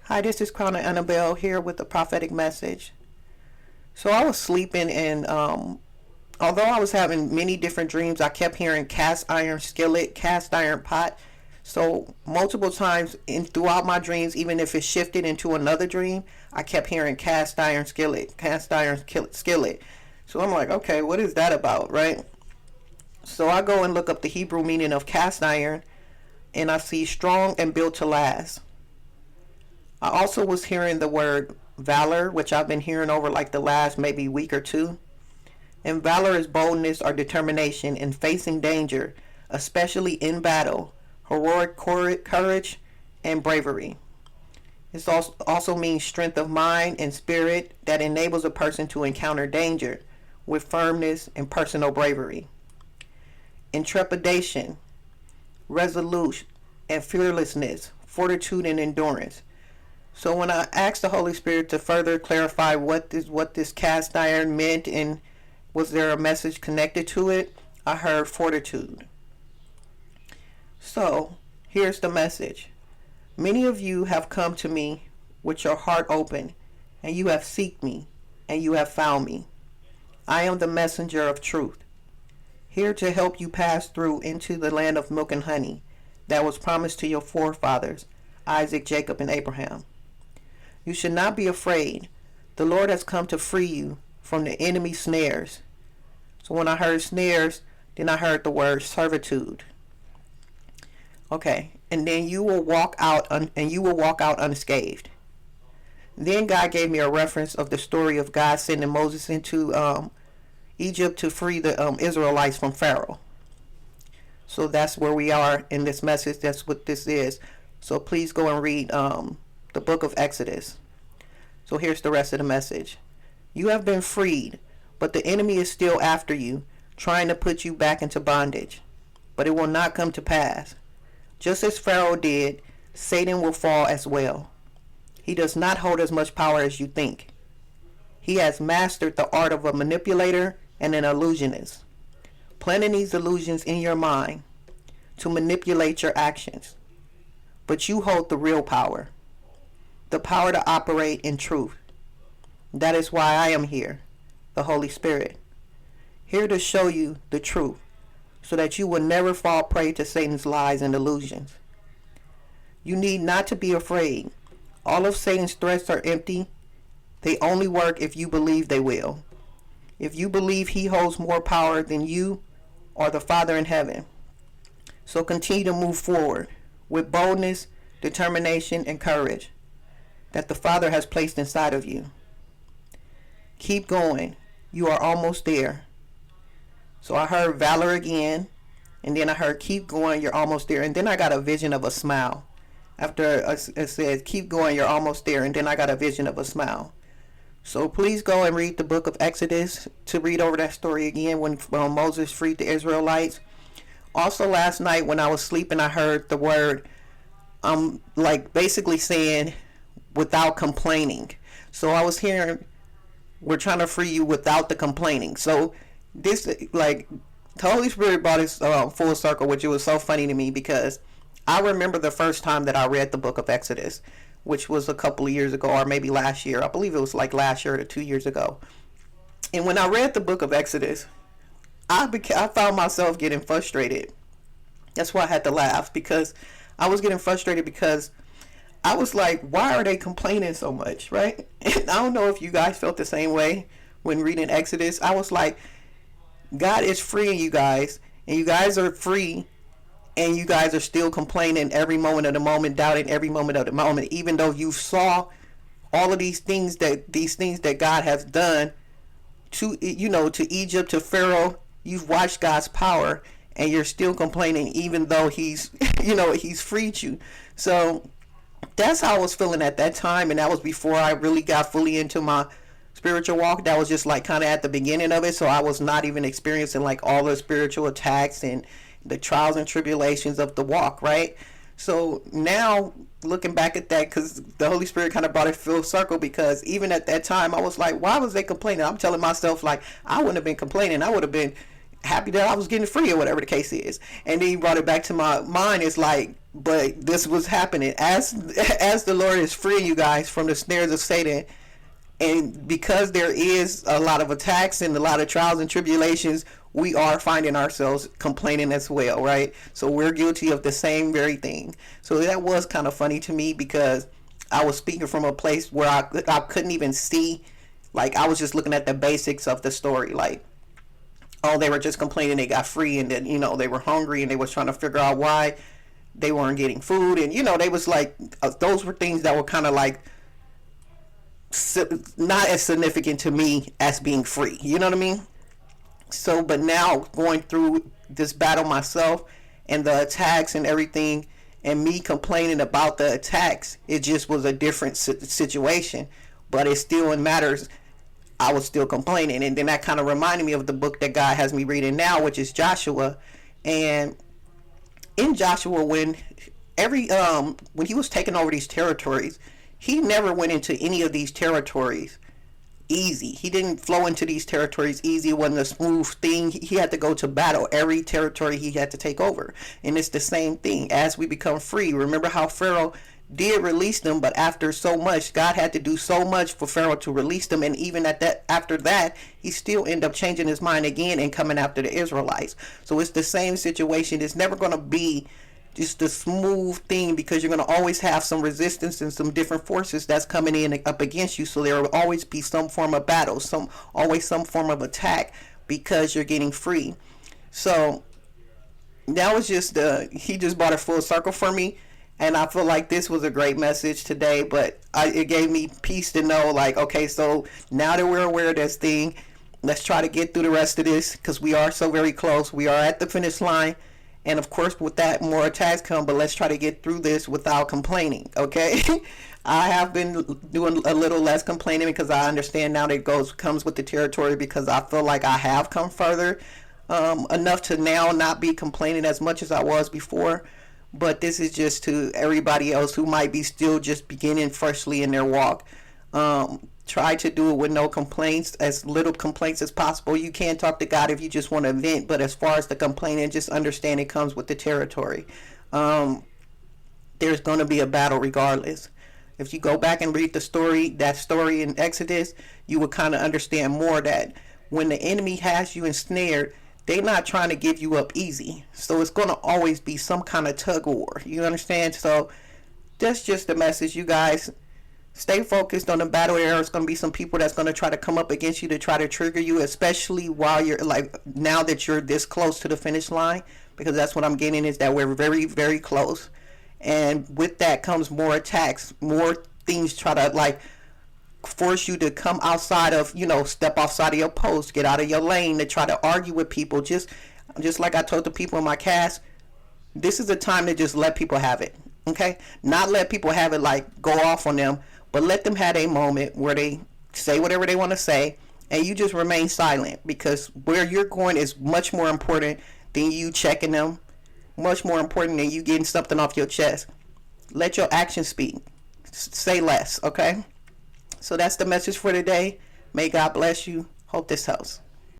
Hi, this is Crown Annabelle here with the prophetic message. So I was sleeping, and although I was having many different dreams, I kept hearing cast iron skillet, cast iron pot. So multiple times in throughout my dreams, even if it shifted into another dream, I kept hearing cast iron skillet, cast iron skillet. So I'm like, okay, what is that about, right? So I go and look up the Hebrew meaning of cast iron, and I see strong and built to last. I also was hearing the word valor, which I've been hearing over like the last maybe week or two. And valor is boldness or determination in facing danger, especially in battle, heroic courage, and bravery. It also means strength of mind and spirit that enables a person to encounter danger with firmness and personal bravery. Intrepidation, resolution, and fearlessness, fortitude, and endurance. So when I asked the Holy Spirit to further clarify what this cast iron meant and was there a message connected to it, I heard fortitude. So here's the message. Many of you have come to me with your heart open, and you have sought me, and you have found me. I am the messenger of truth, here to help you pass through into the land of milk and honey that was promised to your forefathers, Isaac, Jacob, and Abraham. You should not be afraid. The Lord has come to free you from the enemy's snares. So when I heard snares, then I heard the word servitude. Okay, and then you will walk out unscathed. Then God gave me a reference of the story of God sending Moses into Egypt to free the Israelites from Pharaoh. So that's where we are in this message. That's what this is. So please go and read the book of Exodus. So here's the rest of the message. You have been freed, but the enemy is still after you, trying to put you back into bondage. But it will not come to pass. Just as Pharaoh did, Satan will fall as well. He does not hold as much power as you think. He has mastered the art of a manipulator and an illusionist, planting these illusions in your mind to manipulate your actions. But you hold the real power, the power to operate in truth. That is why I am here, the Holy Spirit, here to show you the truth, so that you will never fall prey to Satan's lies and illusions. You need not to be afraid. All of Satan's threats are empty. They only work if you believe they will. If you believe he holds more power than you or the Father in heaven. So continue to move forward with boldness, determination, and courage that the Father has placed inside of you. Keep going. You are almost there. So I heard valor again, and then I heard keep going, you're almost there. And then I got a vision of a smile. After it said keep going, you're almost there, and then I got a vision of a smile. So please go and read the book of Exodus to read over that story again when Moses freed the Israelites. Also last night when I was sleeping, I heard the word like basically saying without complaining. So I was hearing we're trying to free you without the complaining. So this, like, the Holy Spirit brought us full circle, which it was so funny to me because I remember the first time that I read the book of Exodus, which was a couple of years ago, or maybe last year. I believe it was like last year or 2 years ago. And when I read the book of Exodus, I found myself getting frustrated. That's why I had to laugh, because I was getting frustrated because I was like, why are they complaining so much, right? And I don't know if you guys felt the same way when reading Exodus. I was like, God is freeing you guys, and you guys are free, and you guys are still complaining every moment of the moment, doubting every moment of the moment, even though you saw all of these things that God has done to Egypt, to Pharaoh. You've watched God's power, and you're still complaining, even though he's freed you. So that's how I was feeling at that time, and that was before I really got fully into my spiritual walk. That was just like kind of at the beginning of it, so I was not even experiencing like all the spiritual attacks and the trials and tribulations of the walk, right? So now looking back at that, because the Holy Spirit kind of brought it full circle, because even at that time I was like, why was they complaining? I'm telling myself, like, I wouldn't have been complaining. I would have been happy that I was getting free, or whatever the case is. And then he brought it back to my mind. It's like, But this was happening as the Lord is freeing you guys from the snares of Satan. And because there is a lot of attacks and a lot of trials and tribulations, we are finding ourselves complaining as well, right? So we're guilty of the same very thing. So that was kind of funny to me, because I was speaking from a place where I couldn't even see. Like, I was just looking at the basics of the story. Like, oh, they were just complaining they got free, and then, they were hungry, and they was trying to figure out why they weren't getting food. And, they was like, those were things that were kind of like not as significant to me as being free. You know what I mean? So, but now going through this battle myself and the attacks and everything, and me complaining about the attacks, it just was a different situation. But it still matters. I was still complaining. And then that kind of reminded me of the book that God has me reading now, which is Joshua. And in Joshua, when he was taking over these territories, he never went into any of these territories easy. He didn't flow into these territories easy. It wasn't a smooth thing. He had to go to battle every territory he had to take over. And it's the same thing as we become free. Remember how Pharaoh did release them, but after so much, God had to do so much for Pharaoh to release them. And even after that, he still ended up changing his mind again and coming after the Israelites. So it's the same situation. It's never going to be just a smooth thing, because you're going to always have some resistance and some different forces that's coming in up against you. So there will always be some form of battle, always some form of attack, because you're getting free. So that was just he just brought it full circle for me. And I feel like this was a great message today, but it gave me peace to know, like, okay, so now that we're aware of this thing, let's try to get through the rest of this, because we are so very close. We are at the finish line. And of course, with that, more attacks come, but let's try to get through this without complaining, okay? I have been doing a little less complaining, because I understand now that it comes with the territory, because I feel like I have come further enough to now not be complaining as much as I was before. But this is just to everybody else who might be still just beginning freshly in their walk. Try to do it with no complaints, as little complaints as possible. You can talk to God if you just want to vent, but as far as the complaining, just understand it comes with the territory. There's going to be a battle regardless. If you go back and read that story in Exodus, you will kind of understand more that when the enemy has you ensnared, they're not trying to give you up easy. So it's going to always be some kind of tug of war. You understand? So that's just the message, you guys. Stay focused on the battle area. There's going to be some people that's going to try to come up against you to try to trigger you, especially while you're now that you're this close to the finish line, because that's what I'm getting is that we're very, very close. And with that comes more attacks, more things try to force you to come outside of, step outside of your post, get out of your lane, to try to argue with people. Just like I told the people in my cast, this is a time to just let people have it. Okay? Not let people have it go off on them, but let them have a moment where they say whatever they want to say, and you just remain silent, because where you're going is much more important than you checking them, much more important than you getting something off your chest. Let your actions speak. Say less, okay? So that's the message for today. May God bless you. Hope this helps.